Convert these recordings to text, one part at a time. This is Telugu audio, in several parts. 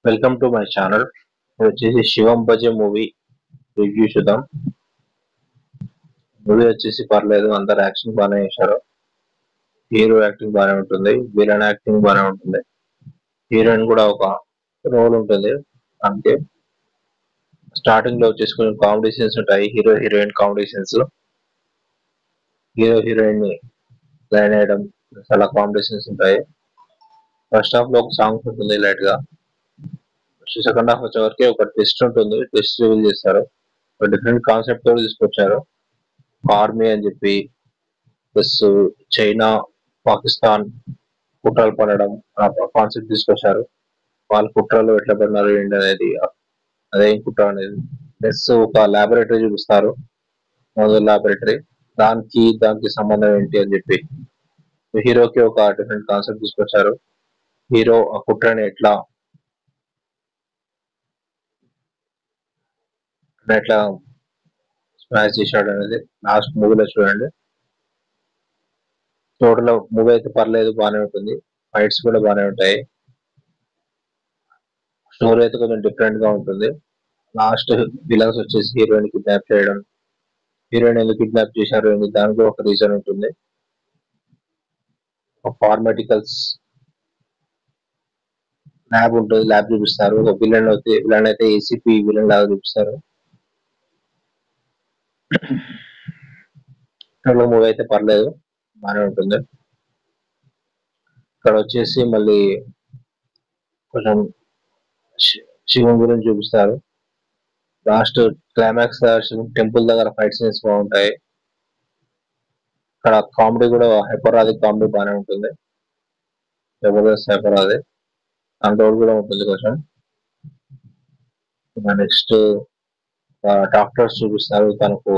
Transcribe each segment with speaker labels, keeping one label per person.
Speaker 1: Welcome to my channel. ఇది వచ్చేసి శివం బజే మూవీ రివ్యూ చూద్దాం. మూవీ వచ్చేసి పర్లేదు, అందరు యాక్షన్ బాగానే చేశారు. హీరో యాక్టింగ్ బాగానే ఉంటుంది, విలన్ యాక్టింగ్ బాగానే ఉంటుంది, హీరోయిన్ కూడా ఒక రోల్ ఉంటుంది. అంతే. స్టార్టింగ్ లో వచ్చేసి కొంచెం కామెడీ సీన్స్ ఉంటాయి, hero heroine comedy scenes. Hero heroine ని లైన్ వేయడం, చాలా కామెడీ సీన్స్ ఉంటాయి. ఫస్ట్ హాఫ్ లో ఒక సాంగ్ ఉంటుంది లైట్ గా. సెకండ్ హాఫ్ వచ్చే వరకు ఒక ట్విస్ట్ ఉంటుంది, ట్విస్ట్ రివీల్ చేస్తారు. ఒక డిఫరెంట్ కాన్సెప్ట్ తో తీసుకొచ్చారు. ఆర్మీ అని చెప్పి ప్లస్ చైనా, పాకిస్తాన్ కుట్రలు పడడం, ఆ కాన్సెప్ట్ తీసుకొచ్చారు. వాళ్ళ కుట్రలు ఎట్లా పడినారు ఏంటి అనేది, అదేం కుట్ర అనేది. ప్లస్ ఒక లాబొరేటరీ చూపిస్తారు, మొదటి లాబొరేటరీ. దానికి సంబంధం ఏంటి అని చెప్పి హీరోకి ఒక డిఫరెంట్ కాన్సెప్ట్ తీసుకొచ్చారు. హీరో ఆ కుట్రని ఎట్లా ఎట్లా స్మాష్ చేశాడు అనేది లాస్ట్ మూవీలో చూడండి. టోటల్ మూవీ అయితే పర్లేదు, బాగానే ఉంటుంది. ఫైట్స్ కూడా బాగానే ఉంటాయి. స్టోరీ అయితే కొంచెం డిఫరెంట్ గా ఉంటుంది. లాస్ట్ విలన్స్ వచ్చేసి హీరోయిన్ కిడ్నాప్ చేయడం. హీరోయిన్ ఎందుకు కిడ్నాప్ చేశారు అని దానికి ఒక రీజన్ ఉంటుంది. ఒక ఫార్మాటికల్స్ ల్యాబ్ ఉంటుంది, ల్యాబ్ చూపిస్తారు. ఒక విలన్ అయితే ఏసీపీ విలన్ లాగా చూపిస్తారు. మూవీ అయితే పర్లేదు, బాగానే ఉంటుంది. ఇక్కడ వచ్చేసి మళ్ళీ కొంచెం శివం గురించి చూపిస్తారు. లాస్ట్ క్లైమాక్స్ టెంపుల్ దగ్గర ఫైట్ సీన్స్ బాగుంటాయి. ఇక్కడ కామెడీ కూడా హైపరాది కామెడీ బాగానే ఉంటుంది. జబర్దస్త్ హైపరాది కంట్రోల్ కూడా ఉంటుంది కొంచెం. నెక్స్ట్ డాక్టర్స్ చూపిస్తారు. తనకు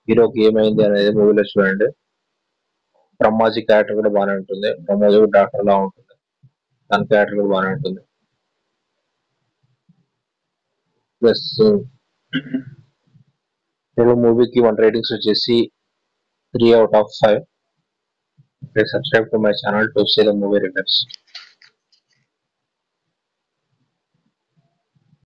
Speaker 1: హీరోకి ఏమైంది అనేది మూవీలో చూడండి. బ్రహ్మాజీ క్యారెక్టర్ కూడా బాగానే ఉంటుంది. బ్రహ్మాజీ కూడా డాక్టర్ లా ఉంటుంది, తన క్యారెక్టర్ కూడా బాగానే ఉంటుంది. ప్లస్ తెలుగు మూవీకి 1 రేటింగ్స్ వచ్చేసి 3/5. Please subscribe to my channel to see the movie reviews.